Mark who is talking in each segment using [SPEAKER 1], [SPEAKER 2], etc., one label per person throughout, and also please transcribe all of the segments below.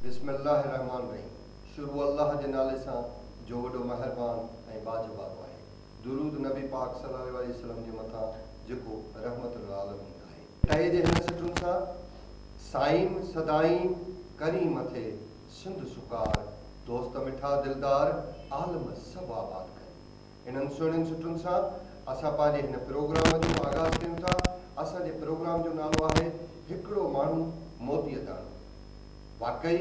[SPEAKER 1] बिस्मिल्लाहिर्रहमानिर्रहीम। शुरू अल्लाह जे नाले सां जो वॾो महिरबान ऐं बाजवाब आहे। दुरूद नबी पाक सल्लल्लाहु अलैहि वसल्लम जे मथां जेको रहमतुल आलमीन आहे। टहे जे हिन सिटुनि सां साईं सदाईं करीम थे सिंध सुकार दोस्त मिठा दिलदार आलम सभु आबाद कनि। इन्हनि सुहिणियुनि सिटुनि सां असां पंहिंजे हिन प्रोग्राम जो आगाज़ कयूं था। असांजे प्रोग्राम जो नालो आहे हिकिड़ो माण्हू मोतीअ दाणो। वाकई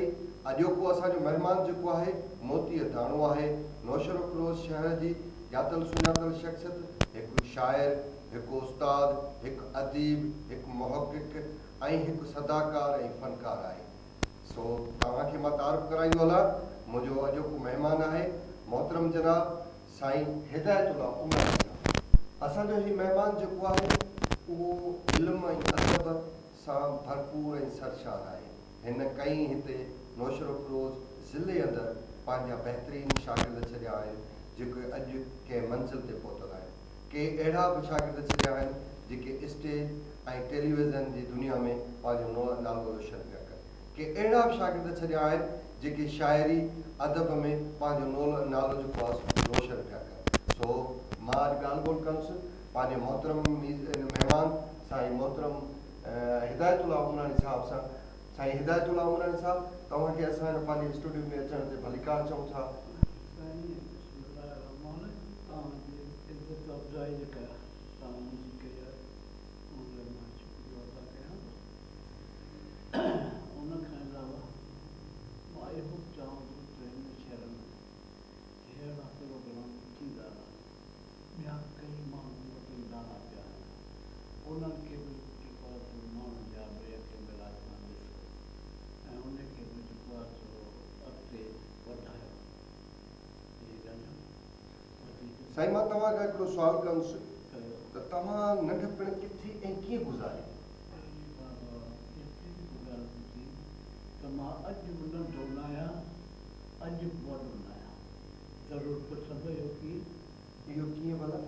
[SPEAKER 1] अॼोको असांजो महिमान जेको आहे मोतीअ दाणो आहे। नौशरो फिरोज़ शहर जी ॼातल सुञातल शख़्सियत, हिकु शाइर, हिकु उस्ताद, हिकु अदीब, हिकु मुहक़िक़ ऐं हिकु सदाकार ऐं फ़नकार आहे। सो तव्हांखे मां तारीफ़ कराईंदो हलां। मुंहिंजो अॼोको महिमान आहे मोहतरम जनाब साईं हिदायतुल्लाह उमर साहब। असांजो हीउ महिमान जेको आहे उहो इल्म ऐं अदब सां भरपूर ऐं सरशार आहे। हिन कई हिते नौशरो फिरोज़ ज़िले अंदरि पंहिंजा बहितरीनु शागिर्द छॾिया आहिनि जेके अॼु कंहिं मंज़िल ते पहुतल आहिनि। के अहिड़ा बि शागिर्द छॾिया आहिनि जेके स्टेज ऐं टेलीविज़न जी दुनिया में पंहिंजो नालो रोशन पिया कनि। के अहिड़ा बि शागिर्द छॾिया आहिनि जेके शाइरी अदब में पंहिंजो नालो जेको आहे रोशन पिया कनि। सो मां अॼु ॻाल्हि ॿोल कंदुसि पंहिंजे मोहतरम महिमान साईं मोहतरम हिदायतुल्लाह उमरानी साहिब सां। साईं हिदायतुल्लाह उमरानी साहब, तव्हांखे असांजो पंहिंजे स्टूडियो में अचण ते भलीकार चऊं था। साईं मां तव्हांखां हिकिड़ो सुवालु कंदुसि त तव्हां नंढपण किथे ऐं कीअं गुज़ारी?
[SPEAKER 2] मां अॼु बि नंढो न आहियां, अॼु बि वॾो न आहियां। ज़रूरु पुछंदो
[SPEAKER 1] इहो कीअं भला?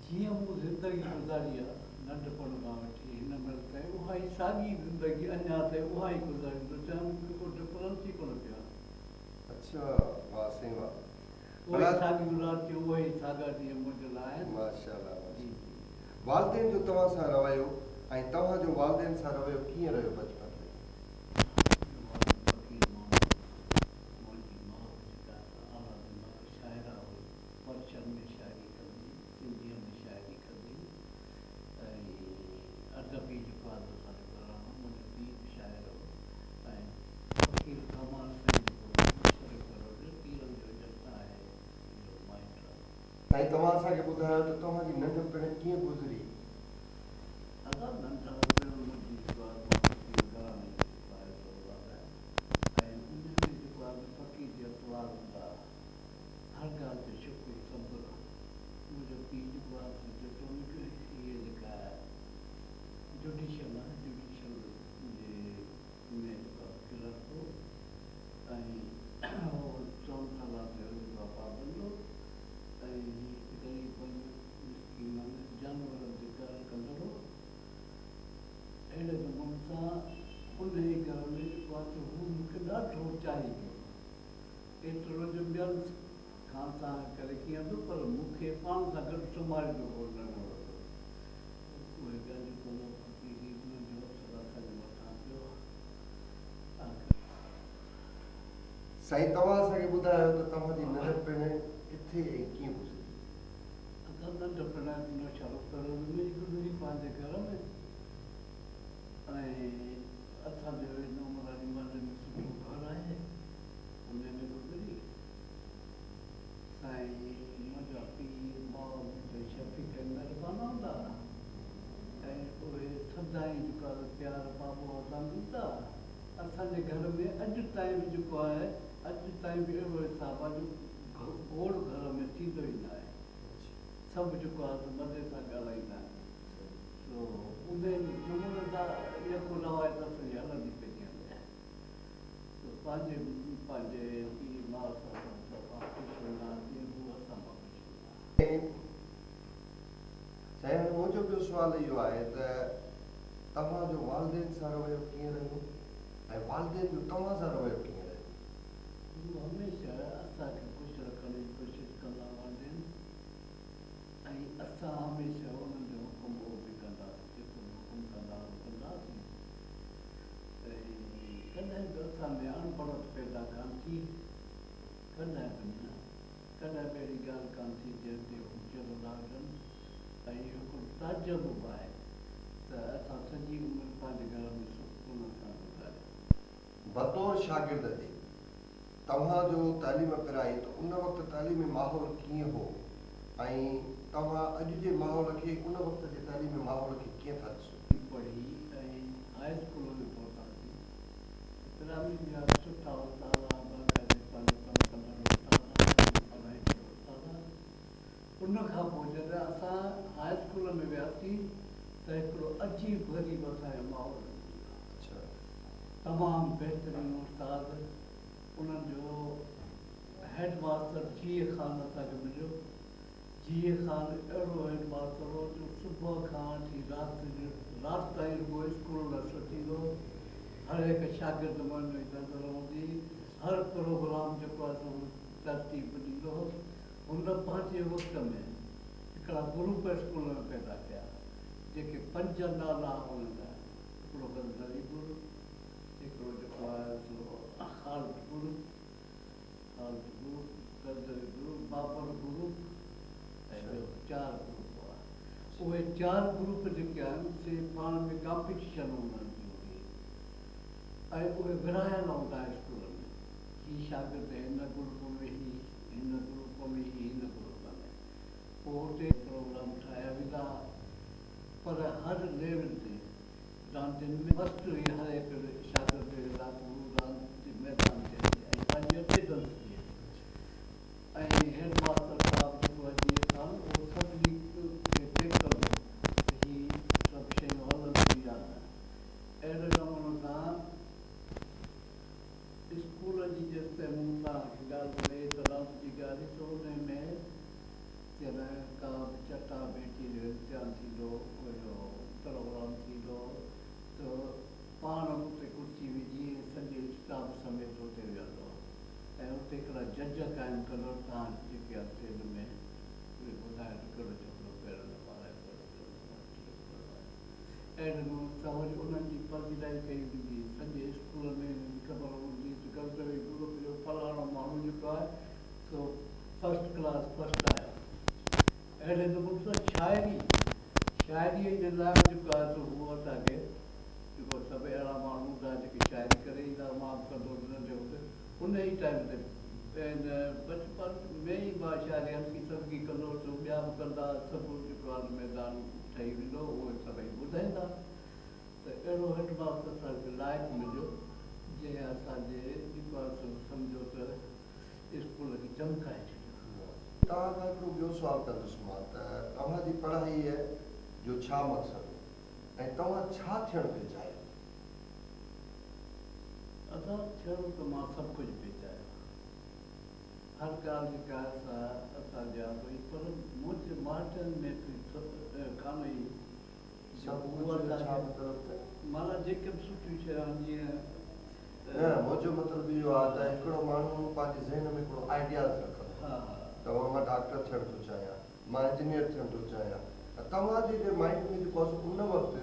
[SPEAKER 2] जीअं मूं ज़िंदगी गुज़ारी आहे नंढपण खां वठी हिन महिल ताईं उहा ई साॻी ज़िंदगी अञा ताईं उहा ई गुज़ारींदो चाहियां। मूंखे को डिफरेंस ई कोन पियो आहे।
[SPEAKER 1] अच्छा, वाह साईं वाह।
[SPEAKER 2] उहे साॻियूं रातियूं उहे ई साॻा ॾींहं मुंहिंजे लाइ आहिनि।
[SPEAKER 1] माशाअल्लाह। वालदेन जो तव्हां सां रवैयो ऐं तव्हांजो वालदेन सां रवैयो कीअं रहियो बचपन में?
[SPEAKER 2] पर्शियन में शाइरी कंदी, सिंधीअ में शाइरी कंदी ऐं अदबी जेको आहे असांजे घर में मुंहिंजो पीउ बि शाइर हो ऐं फ़क़ीर कमाल
[SPEAKER 1] साईं तव्हां असांखे ॿुधायो त तव्हांजी नंढपण कीअं गुज़री?
[SPEAKER 2] असां नंढपण मुंहिंजी जेको आहे घर में ऐं उन में जेको आहे फ़क़ीर जा त्योहार हूंदा, हर ॻाल्हि ते शुक्र सबुर। मुंहिंजो पीउ जेको आहे जेको मूंखे इहे जेका जुडिशल आहे जुडिशल जे में जेको आहे क्लर्क हो ऐं उहो 4 साल ते जेको आहे पाबंद हो ऐं ग़रीब जानवरनि जी ॻाल्हि कंदो हो। अहिड़े नमूने सां उन ई घर में जेको आहे त हू मूंखे ॾाढो चाही पियो। एतिरो जो ॿियनि खां सां करे कीअं बि पर मूंखे पाण सां गॾु संभालंदो हो नंढो वॾो। उहे ॻाल्हियूं कंदो मुंहिंजो असांजे मथां पियो।
[SPEAKER 1] साईं तव्हां असांखे ॿुधायो त तव्हांजी नंढपण किथे ऐं कीअं गुज़री?
[SPEAKER 2] असां नंढपण नौशरो फिरोज़ में गुज़री पंहिंजे घर में ऐं असांजो उमरानी महल में सुठो घरु आहे उन में गुज़री। साईं मुंहिंजा पीउ माउ मुंहिंजो शफ़ीक महिरबानी हूंदा ऐं उहे सदाईं जेको आहे प्यार बाबो असां ॾींदा। असांजे घर में अॼु ताईं बि जेको आहे अॼु ताईं बि अहिड़ो हिसाब आहे जो गोड़ घर में थींदो ई न आहे। सभु जेको आहे मज़े सां ॻाल्हाईंदा आहिनि। सो उन नमूने सां जेको रवायत असांजी हलंदी पई हले। पंहिंजे पंहिंजे पीउ माउ सां ख़ुशि हूंदासीं, हू असां खां ख़ुशि हूंदा।
[SPEAKER 1] साईं मुंहिंजो ॿियो सुवालु इहो आहे त तव्हांजो वालदेन सां रवैयो कीअं रहियो ऐं वालिदेन जो तव्हां सां रवैयो कीअं रहे?
[SPEAKER 2] उहो हमेशह असांखे ख़ुशि रखण जी कोशिशि कंदा वालिदेन ऐं असां हमेशह उन्हनि जो हुकुम उहो बि कंदासीं, जेको बि हुकुम कंदा उहो कंदासीं। ऐं कॾहिं बि असां में अणबड़त पैदा कान थी, कॾहिं बि न, कॾहिं बि अहिड़ी ॻाल्हि कान थी जंहिं ते हुजण लागनि। ऐं हिकिड़ो ताजुब बि आहे त असां सॼी उमिरि पंहिंजे घर में सुकून सां गुज़ारियो।
[SPEAKER 1] बतौर शागिर्द जे तव्हांजो तालीम पिराई त उन वक़्तु तालीमी माहौल कीअं हो ऐं तव्हां अॼु जे माहौल खे उन वक़्त जे तालीमी माहौल खे कीअं था ॾिसो?
[SPEAKER 2] पढ़ी ऐं हाई स्कूल में पहुतासीं, पिरामिड जा सुठा उस्ताद, बाक़ाइदे पंहिंजो कमु कंदड़ उस्ताद, पढ़ाई जो उस्ताद। उन खां पोइ जॾहिं असां हाई स्कूल में वियासीं त हिकिड़ो अजीब ग़रीब असांजो माहौल, तमामु बहितरीनु उस्ताद, उन्हनि जो हेड मास्टर जीए ख़ान असांखे मिलियो। जीए ख़ान अहिड़ो हेड मास्टर हो जो सुबुह खां वठी राति ताईं रुॻो स्कूल न छुटींदो, हर हिकु शागिर्द मन में नज़र रहंदी, हर प्रोग्राम जेको आहे सो तरतीब ॾींदो हो। हुन पंहिंजे वक़्त में हिकिड़ा ग्रुप स्कूल में पैदा कया जेके 5 नाला हुननि जा, हिकिड़ो गंदरी ग्रुप, हिकिड़ो जेको आहे सो खाल्ट ग्रुप, गंदरी ग्रुप, बाबर ग्रुप ऐं ॿियो 4 ग्रुप हुआ। उहे 4 ग्रुप जेके आहिनि से पाण में कॉम्पिटिशन उन्हनि जी हुई ऐं उहे विरहायल हूंदा स्कूल में, ही शागिर्द हिन ग्रुप में ही, हिन ग्रुप में ही, हिन ग्रुप में। पोइ हुते प्रोग्राम ठाहिया वेंदा, पर हर लेवल ते रांदियुनि में फस्ट हुई हर हिकु शागिर्द राति रांदि मैदान ते ऐं पंहिंजी अटेंडेंस ॾिए। ऐं हेड मास्टर साहब जेको आहे जीअं ख़ान, उहो सभिनी खे चेक कंदो त हीअ सभु शयूं हलनि या न। अहिड़े नमूने सां स्कूल जी जेसिताईं मूं तव्हांखे ॻाल्हि मिले त रांदि जी ॻाल्हि, त उन में जॾहिं का बि चटा भेटी जो इम्तिहान थींदो, हुयो प्रोग्राम थींदो, त पाण उते कुर्सी विझी सॼे स्टाफ समेत हुते विहंदो ऐं हुते हिकिड़ा जज क़ाइमु कंदो, तव्हां जेके आहे हिन में उहे ॿुधाए कहिड़ो छोकिरो पहिरियों दफ़ा आहे, अहिड़े नमूने सां वरी उन्हनि जी पढ़ाई कई वेंदी, सॼे स्कूल में ख़बर हूंदी त गंदरी ग्रुप जो फलाणो माण्हू जेको आहे सो फस्ट क्लास फस्ट आयो। अहिड़े नमूने सां शाइरीअ जे लाइ जेको आहे सो उहो असांखे जेको सभु अहिड़ा माण्हू हूंदा जेके शाइरी करे ईंदा, मां बि कंदो नंढे हूंदे उन ई टाइम ते बचपन में ई मां शाइरी हल्की सल्की कंदो हुउसि, ॿिया बि कंदा, सभु जेको आहे मैदान ठही वेंदो, उहे सभई ॿुधाईंदा। त अहिड़ो हेड मास्टर असांखे लाइक़ु मिलियो जंहिं असांजे जेको आहे सो सम्झो त स्कूल खे चमकाए छॾियो।
[SPEAKER 1] तव्हां खां हिकिड़ो ॿियो सुवालु कंदुसि मां त तव्हांजी पढ़ाईअ जो छा मक़सदु ऐं तव्हां छा थियणु पिया चाहियो?
[SPEAKER 2] असां थियणो त मां सभु कुझु पिया चाहियो, हर ॻाल्हि जेका आहे असांजा हुई, पर मुंहिंजे माइटनि में कान हुई माना जेके बि सुठियूं शयूं जीअं
[SPEAKER 1] न, मुंहिंजो मतिलबु इहो आहे त हिकिड़ो माण्हू पंहिंजे ज़हन में हिकिड़ो आइडियाज़ रखंदो त मां डॉक्टर थियणु थो चाहियां, मां इंजीनियर थियणु थो चाहियां, तव्हांजे माइंड में जेको आहे उन वक़्तु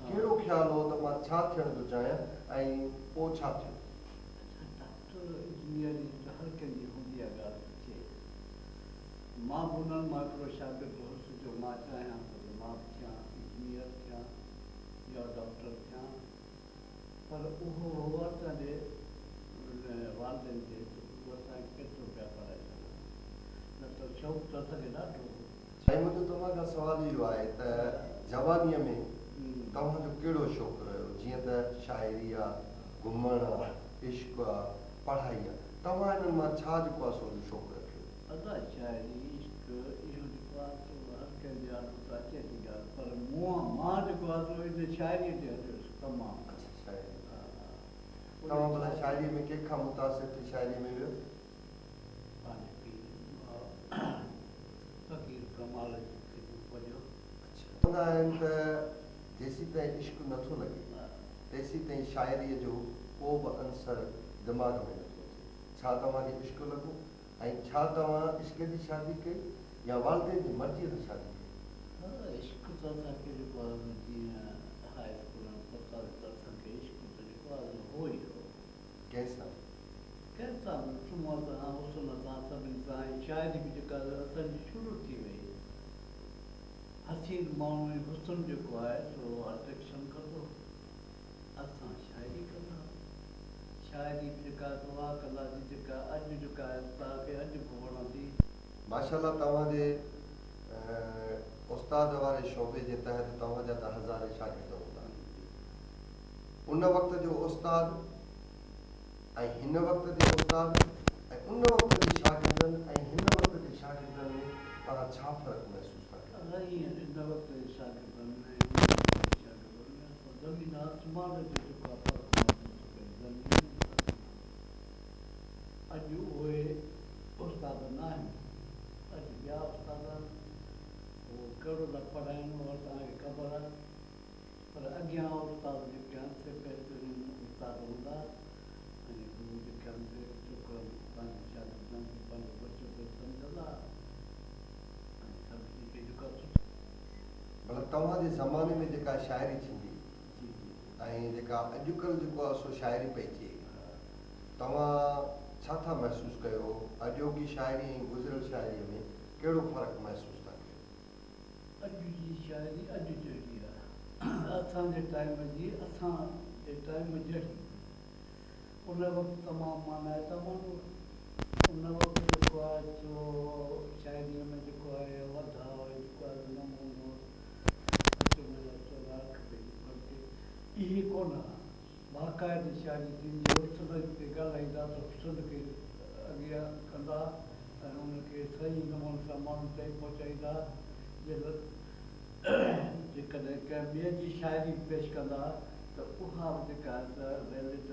[SPEAKER 1] कहिड़ो ख़्यालु हो त मां छा थियणु थो चाहियां ऐं पोइ छा थियो?
[SPEAKER 2] डॉक्टर इंजीनियरिंग त हर कंहिंजी हूंदी आहे ॻाल्हि थिए, मां बि उन्हनि मां हिकिड़ो शागिर्द हुउसि जो मां चाहियां थो त मां बि थियां इंजीनियर थियां या डॉक्टर थियां, पर उहो हो असांजे वालिदनि खे उहो असांखे केतिरो पिया पढ़ाए सघनि, न त शौक़ु त असांखे ॾाढो हो।
[SPEAKER 1] साईं, मुंहिंजो तव्हां खां सुवालु इहो आहे त जवानीअ में तव्हांजो कहिड़ो शौक़ु रहियो? जीअं त शाइरी आहे, घुमणु आहे, इश्क़ आहे, पढ़ाई आहे, तव्हां हिननि मां छा जेको आहे सो शौक़ु रखियो?
[SPEAKER 2] असां शाइरी इश्क़ इहो जेको आहे सो हर कंहिंजे आदत सां अचे थी ॻाल्हि, पर मां जेको आहे सो इन शाइरीअ ते हलियोसि तमामु।
[SPEAKER 1] तव्हां भला शाइरीअ में कंहिंखां मुतासिर थी शाइरीअ में वियो?
[SPEAKER 2] पंहिंजे पीउ फ़क़ीर कमाल खे पढ़ियो।
[SPEAKER 1] चवंदा आहिनि त जेसीं ताईं इश्क़ नथो लॻे तेसीं ताईं शाइरीअ जो को बि अंसर दिमाग़ में नथो अचे। छा तव्हांखे इश्क लॻो ऐं छा तव्हां इश्क जी शादी कई या वालदेन जी मर्ज़ीअ सां शादी कई?
[SPEAKER 2] इश्क त असांखे जेको आहे जीअं हाई स्कूल में पढ़ंदा त असांखे इश्क त जेको आहे हो ई हो।
[SPEAKER 1] कंहिंसां?
[SPEAKER 2] कंहिंसां बि सुम्हण सां उसन सां सभिनी सां। ऐं शायदि बि जेका असांजी शुरू थी वई हसीन माण्हू जी हुस्न जेको आहे सो अट्रैक्शन कंदो। असां शाइरी कंदा शाइरी बि जेका दुआ कंदासीं जेका अॼु जेका आहे तव्हांखे अॼु बि वणंदी।
[SPEAKER 1] माशाल्लाह तव्हांजे उस्ताद वारे शोबे जे तहत तव्हांजा त हज़ारे शागिर्द हूंदा। उन वक़्त जो उस्ताद ऐं हिन वक़्त जे उस्ताद ऐं उन वक़्त जे शागिर्दनि ऐं हिन वक़्त जे शागिर्दनि में तव्हां छा फ़र्क़ु महसूसु था कयो?
[SPEAKER 2] हिन वक़्त जे शागिर्दनि में उन वक़्त जे शागिर्दनि में असां ज़मीन आसमान जो जेको आहे फ़र्क़ु महसूसु कयो। ज़मीन अॼु उहे उस्ताद न आहिनि। अॼु ॿिया उस्ताद उहो कहिड़ो न पढ़ाइनि उहो असांखे ख़बर आहे। पर अॻियां उस्ताद जेके आहिनि से बहितरीन उस्ताद हूंदा ऐं गुरू जेके आहिनि से जेको पंहिंजे शागिर्दनि खे पंहिंजो बच्चो खे सम्झंदा ऐं सभिनी खे जेका सुठी।
[SPEAKER 1] मतिलबु तव्हांजे ज़माने में जेका शाइरी थींदी
[SPEAKER 2] जी
[SPEAKER 1] ऐं जेका अॼुकल्ह जेको आहे सो शाइरी पई थिए, तव्हां छा था महसूसु कयो? अॼोकी शाइरी ऐं गुज़िरियल शाइरीअ में कहिड़ो फ़र्क़ु महसूसु था कयो?
[SPEAKER 2] अॼु जी शाइरी अॼु जहिड़ी आहे असांजे टाइम जी असांजे टाइम जहिड़ी। उन वक़्तु तमामु माना तमामु उन वक़्तु जेको आहे सो शाइरीअ में जेको आहे वधा जेको आहे नमूनो इहे कोन बाक़ाइदे शाइरी थींदी हुस्न ते ॻाल्हाईंदा त हुस्न खे अॻियां कंदा ऐं उनखे सही नमूने सां माण्हुनि ताईं पहुचाईंदा। जेकॾहिं कंहिं ॿिए जी शाइरी पेश कंदा त उहा बि जेका आहे त वैलिड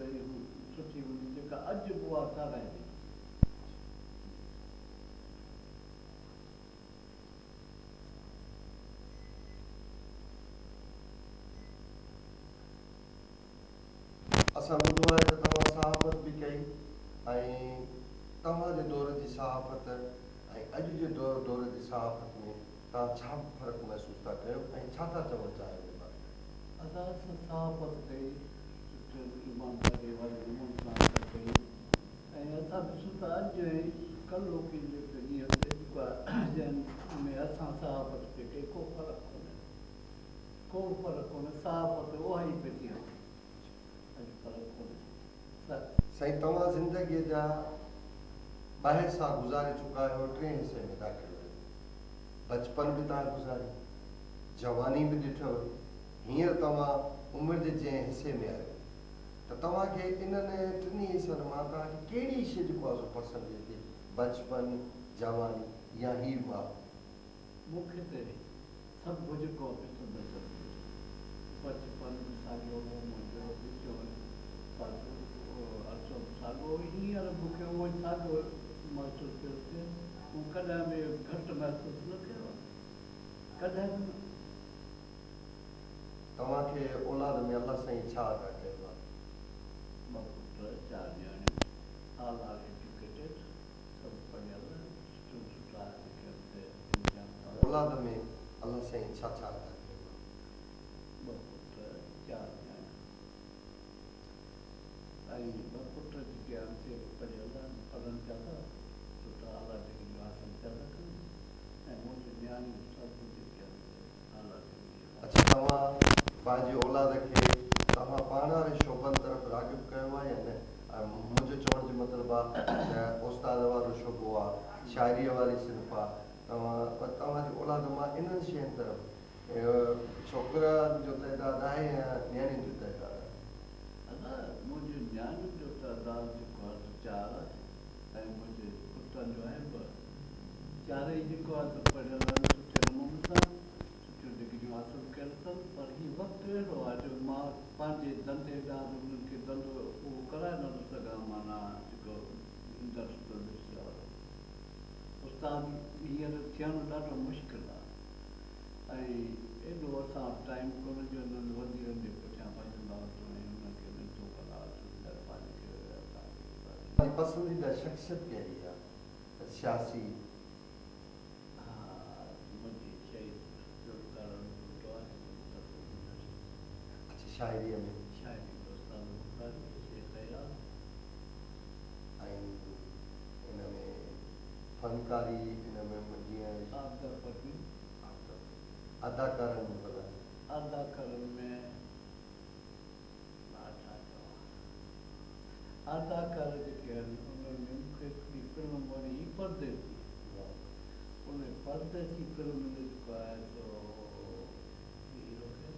[SPEAKER 2] सुठी हूंदी जेका अॼु बि उहा साराईंदी।
[SPEAKER 1] असां ॿुधो आहे त तव्हां सहाफ़त बि कई ऐं तव्हांजे दौर जी सहाफ़त ऐं अॼु जे दौर जी सहाफ़त में तव्हां छा फ़र्क़ु महसूसु था कयो ऐं छा था चवणु चाहियो?
[SPEAKER 2] असां सहाफ़त कई ईमानदारी वारे नमूने सां कई ऐं असां ॾिसूं था अॼु कल्ह जेके ॾींहं ते जेको आहे जंहिं में असां सहाफ़त पई कई को फ़र्क़ु कोन्हे। को फ़र्क़ु कोन्हे। सहाफ़त उहा ई पई थी हले। अॼु फ़र्क़ु कोन्हे।
[SPEAKER 1] साईं तव्हां ज़िंदगीअ जा ॿ हिसा गुज़ारे चुका आहियो, टे हिसे में दाख़िल आहियो। बचपन बि तव्हां गुज़ारी, जवानी बि ॾिठव, हींअर तव्हां उमिरि जे जंहिं हिसे में आहियो त तव्हांखे इन्हनि टिनी हिसनि मां तव्हांखे कहिड़ी शइ जेको आहे सो पसंदि अचे? बचपन, जवानी या हीउ मां? मूंखे
[SPEAKER 2] त सभु जेको पसंदि अचे। बचपन बि साॻियो हो मुंहिंजो साॻियो हींअर मूंखे उहो ई साॻियो महसूसु पियो थिए। मूं कॾहिं बि घटि महसूसु न कयो आहे कॾहिं बि न।
[SPEAKER 1] तव्हांखे औलाद में अलाह साईं छा अदा कयो आहे?
[SPEAKER 2] ॿ पुट, 4 ॼाणियूं, आला एजुकेटेड, सभु पढ़ियल सुठा
[SPEAKER 1] औलाद में अलाह साईं छा छा अदा कयो आहे?
[SPEAKER 2] 2 पुट, 4 ॼाणियूं ऐं 2 पुट जेके आहिनि से पढ़ियल आहिनि, पढ़नि पिया था, सुठा आला डिग्री हासिल पिया था कनि ऐं मुंहिंजी ॼाणियूं सभु जेके आहिनि आला डिग्री।
[SPEAKER 1] अच्छा, तव्हां पंहिंजी औलाद खे तव्हां पाण वारे शोबनि तरफ़ राग़िब कयो आहे या न? मुंहिंजो चवण जो मतिलबु आहे त उस्ताद वारो शोबो आहे, शाइरीअ वारी सिंफ़ आहे, तव्हांजी औलाद मां इन्हनि शयुनि तरफ़ छोकिरनि जो तइदादु आहे या नियाणियुनि जो तइदादु आहे?
[SPEAKER 2] मुंहिंजी नियाणियुनि जो तइदादु जेको आहे 4 ऐं मुंहिंजे पुटनि जो आहे 2। 4 जेको आहे त पढ़ियल आहिनि सुठे नमूने सां, सुठियूं डिग्रियूं हासिल कयल अथनि। पर हीउ वक़्तु अहिड़ो आहे जो मां पंहिंजे धंधे ॾांहुं उन्हनि खे धंधो उहो कराए नथो सघां। माना जेको इंडस्ट्रियलिस्ट वारो उस्ताद हींअर थियणु ॾाढो मुश्किल आहे ऐं एॾो असां टाइम कोन जो हिननि वधीरनि जे पुठियां भॼंदा हुजूं ऐं उन्हनि खे मिनतूं कंदा हुजूं।
[SPEAKER 1] पसंदीदा शख्सियत कहिड़ी आहे सियासी? अच्छा, शाइरीअ में ऐं इन में फनकारी, इन में जीअं अदाकारनि में भला
[SPEAKER 2] अदाकारनि में अदाकार जेके आहिनि उन्हनि में मूंखे हिकिड़ी फिल्म वणी परदेसी। उन परदेसी फिल्म में जेको आहे सो हीरो खे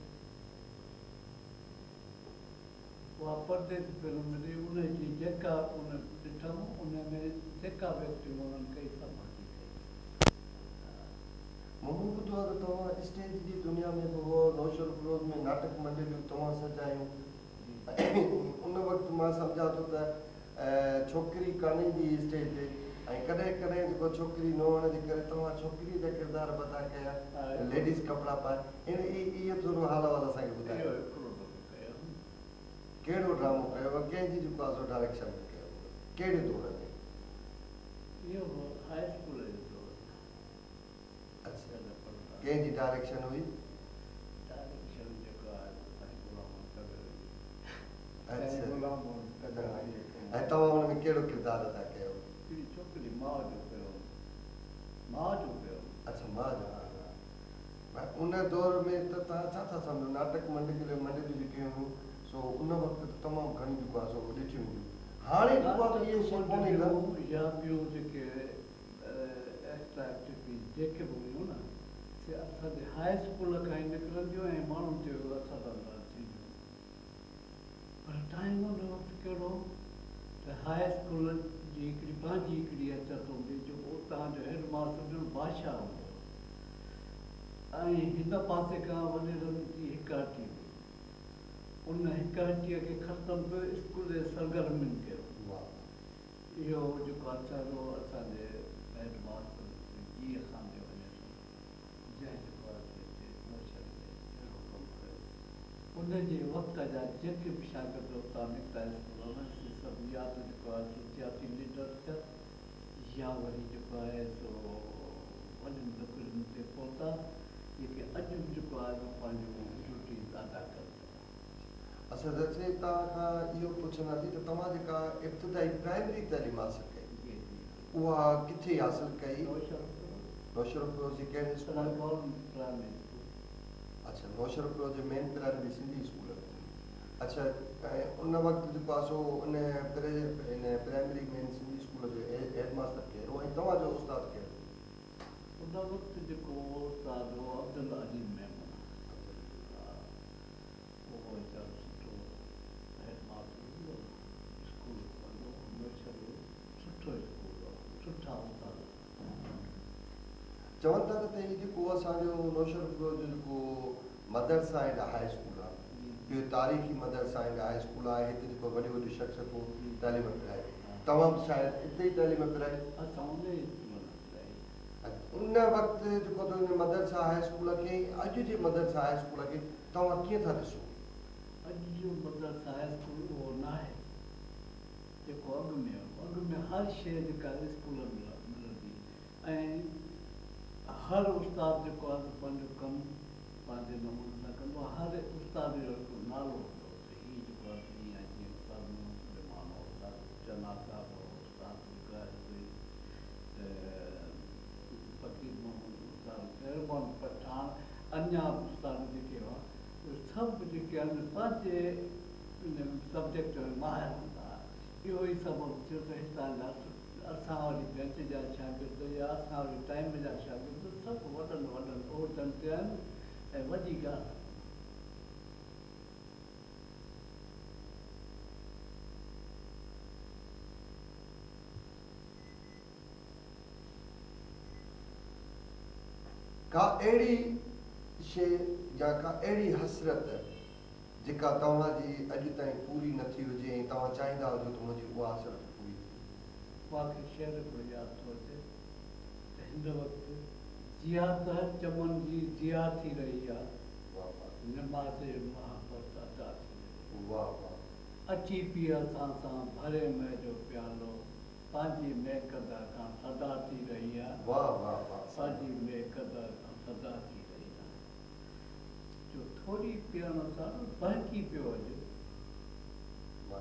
[SPEAKER 2] उहा परदेसी फिल्म में उनजी जेका उन ॾिठमि उन में जेका बि एक्टिंग उन्हनि कई सभु कई।
[SPEAKER 1] मूं ॿुधो आहे त तव्हां स्टेज जी दुनिया में बि उहो नौशर फिरोज़ में नाटक मंडलियूं तव्हां सजायूं। उन वक़्तु मां सम्झां थो त छोकिरी कान्हे जी स्टेज ते ऐं कॾहिं कॾहिं जेको छोकिरी न हुअण जे करे तव्हां छोकिरीअ जा किरदार अदा कया, लेडीज़ कपिड़ा पाए। इहो थोरो हाल वाल असांखे ॿुधायो। कहिड़ो ड्रामो कयो, कंहिंजी जेको आहे सो डायरेक्शन में कयो, कहिड़े दौर में?
[SPEAKER 2] इहो हाई स्कूल जो दौर।
[SPEAKER 1] अच्छा, कंहिंजी डायरेक्शन हुई?
[SPEAKER 2] डायरेक्शन जेको आहे
[SPEAKER 1] ऐं तव्हां हुन में कहिड़ो किरदारु अदा कयो?
[SPEAKER 2] छोकिरी माउ जो कयो। माउ जो कयो।
[SPEAKER 1] अच्छा, माउ जो। उन दौर में त तव्हां छा था सम्झो नाटक मंडलियूं जेके हुयूं सो उन वक़्तु तमामु घणी जेको आहे सो ॾिठियूं हुयूं। हाणे जेको आहे इहे शइ कोन्हे
[SPEAKER 2] या ॿियूं जेके एक्स्ट्रा एक्टिविटीज़ जेके बि हुयूं न से असांजे हाई स्कूल खां ई निकिरंदियूं ऐं माण्हुनि ते असर थींदियूं। पर टाइम हुन वक़्तु कहिड़ो त हाई स्कूल जी हिकिड़ी पंहिंजी हिकिड़ी अचत हूंदी जो उतां जो हेड मास्टर बादशाह हूंदो ऐं हिन पासे खां वॾेरनि जी हिकाटी हुई। उन हिकाटीअ खे ख़तमु कयो स्कूल जे सरगर्मियुनि कयो। इहो जेको असांजो असांजे हेड मास्टर जी असांजे वञे थो जंहिं जेको आहे अहिड़ो कमु कयो। उनजे वक़्त जा जेके बि शागिर्द उतां निकिता स्कूल में से सभु या त जेको आहे सो सियासी लीडर थिया या वरी जेको आहे सो वॾियुनि नौकरियुनि ते पहुता जेके अॼु बि जेको आहे सो पंहिंजूं ड्यूटीज़ अदा कनि।
[SPEAKER 1] असां जैसे तव्हां खां इहो पुछंदासीं त तव्हां जेका इब्तिदाई प्राइमरी तइलीम हासिलु कई उहा किथे हासिलु कई? नौशर फिरोज़ जी कहिड़े स्कूल में? अच्छा, नौशर फिरोज़ जे मेन प्राइमरी सिंधी स्कूल में। अच्छा, ऐं उन वक़्तु जेको आहे सो उन प्राइमरी मेन सिंधी स्कूल जो हेड मास्टर कहिड़ो ऐं तव्हांजो उस्तादु कहिड़ो?
[SPEAKER 2] उन वक़्तु जेको उस्ताद हो अब्दुल अजीम मेमन। उहो वीचारो सुठो हेड मास्टर हुओ। स्कूल सुठो स्कूल हो, सुठा उस्ताद।
[SPEAKER 1] चवनि था त ही जेको असांजो नौशर फिरोज़ जो जेको मदरसा एंड हाई स्कूल आहे इहो तारीख़ी मदरसा एंड हाई स्कूल आहे। हिते जेको वॾियूं वॾियूं शख़्सियतूं तइलीम पिराए तमामु शायदि हिते ई तइलीम पिराए।
[SPEAKER 2] असां उन स्कूल में पिराई।
[SPEAKER 1] उन वक़्तु जेको त मदरसा हाई स्कूल खे अॼु जे मदरसा हाई स्कूल खे तव्हां कीअं था ॾिसो?
[SPEAKER 2] अॼु जो मदरसा हाई स्कूल उहो न आहे जेको अॻु में हो। अॻु में हर शइ जेका स्कूल में मिलंदी ऐं हर उस्ताद जेको आहे पंहिंजो कमु पंहिंजे नमूने सां कंदो। हर उस्ताद जो हिकिड़ो नालो हूंदो त हीअ जेको आहे हीअं जीअं उस्ताद सुलेमान हो, उस्ताद चना साहब हो, उस्ताद जेको आहे फ़कीर मोहम्मद उस्ताद मेहरबान पठान, अञा उस्ताद जेके हुआ उहे सभु जेके आहिनि पंहिंजे सब्जेक्ट में माहिर हूंदा। इहो ई सबबु थियो त हितां जा असां वरी बेंच जा शागिर्द या असां वरी टाइम जा शागिर्द सभु वॾनि वॾनि उहिदनि ते आहिनि। ऐं वॾी ॻाल्हि
[SPEAKER 1] का अहिड़ी शइ या का अहिड़ी हसरत जेका तव्हांजी अॼु ताईं पूरी न थी हुजे ऐं तव्हां चाहींदा हुजो त मुंहिंजी उहा हसरत पूरी थी?
[SPEAKER 2] मूंखे शेर हिकिड़ो यादि थो अचे त हिन वक़्तु जिया त चमन जी जिया थी रही आहे, निमाज़ मोहब्बत अदा थी रही।
[SPEAKER 1] वाह वाह।
[SPEAKER 2] अची पिया असां सां भरे में जो प्यालो पाजी में कदा खां सदा थी रही आहे
[SPEAKER 1] वाह वाह वाह
[SPEAKER 2] पाजी में कदा खां सदा थी रही आहे जो थोरी पीअण सां बहकी पियो अचे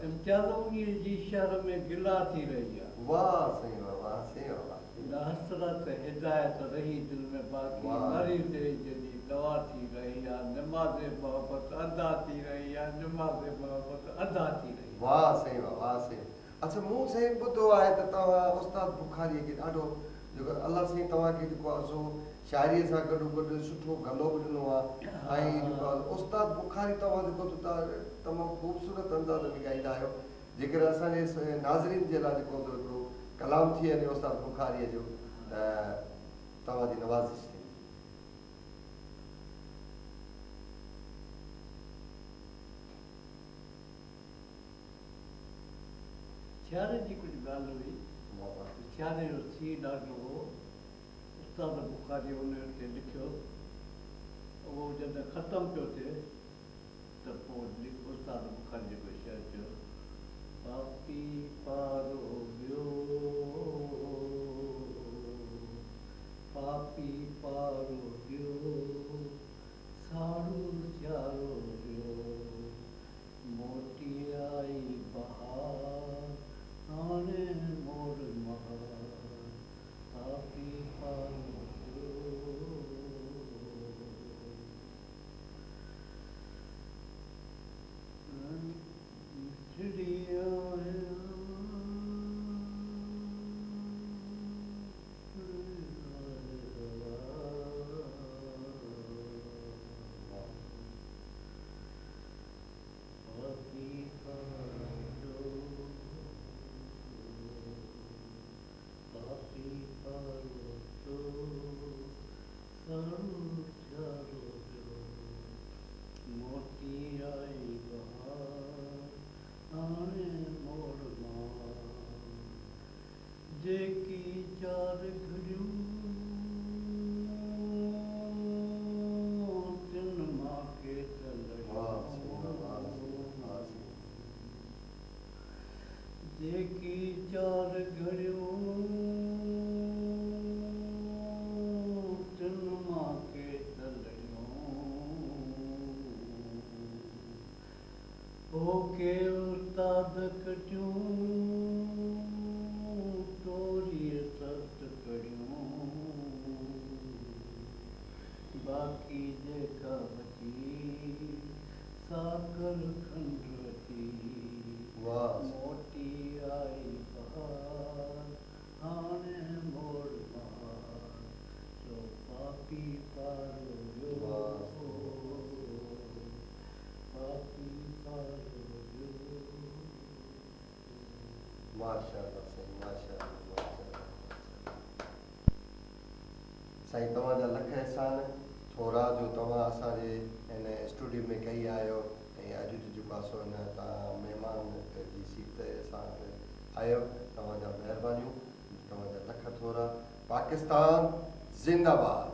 [SPEAKER 2] इम्तियाज़ उन जी शहर में गिला थी रही आहे
[SPEAKER 1] वाह सही वाह सही वाह
[SPEAKER 2] हसरत हिदायत रही दिल में बाक़ी मरीज़ जॾहिं दवा थी रही आहे नमाज़ मोहब्बत अदा थी रही आहे नमाज़ मोहब्बत अदा थी रही
[SPEAKER 1] वाह सही वाह सही अच्छा मूं साईं ॿुधो आहे त तव्हां उस्ताद बुखारीअ खे ॾाढो जेको अलाह साईं तव्हांखे जेको आहे सो शाइरीअ सां गॾोगॾु सुठो गलो बि ॾिनो आहे ऐं जेको आहे उस्ताद बुखारी तव्हां जेको तमामु ख़ूबसूरत अंदाज़ में ॻाईंदा आहियो जेकर असांजे नाज़रीन जे लाइ जेको हिकिड़ो कलाम थी वञे उस्ताद बुखारीअ जो त तव्हांजी नवाज़िश थी
[SPEAKER 2] सियारे जी कुझु ॻाल्हि हुई सियारे जो थी ॾाढो हो उस्ताद बुखारी उन ते लिखियो उहो जॾहिं ख़तमु पियो थिए त पोइ उस्ताद बुखारी जेको शेर चयो पापी पारो वियो पापी पारो वियो साड़ू सियारो वियो मोटी आई बहार हाणे मोर महार पापी पारो चिड़िया जेकी चार घड़ियूं तिन मां के जेकी चार घड़ियूं तिन मां के तलड़ियूं के उस्ताद कटियूं बाकी जेका बची सागर खंड थी मोटी आई बहार हाणे मोड़ महार जो पापी पारो वियो पापी पारो वियो
[SPEAKER 1] माशाअल्लाह साईं माशाअल्लाह साईं तव्हांजा लख एहसान थोरा जो तव्हां असांजे हिन स्टूडियो में कई आहियो ऐं अॼु जो जेको आहे सो हिन तव्हां महिमान जी सीट ते असां आहियो तव्हांजा महिरबानियूं तव्हांजा लख थोरा पाकिस्तान ज़िंदाबाद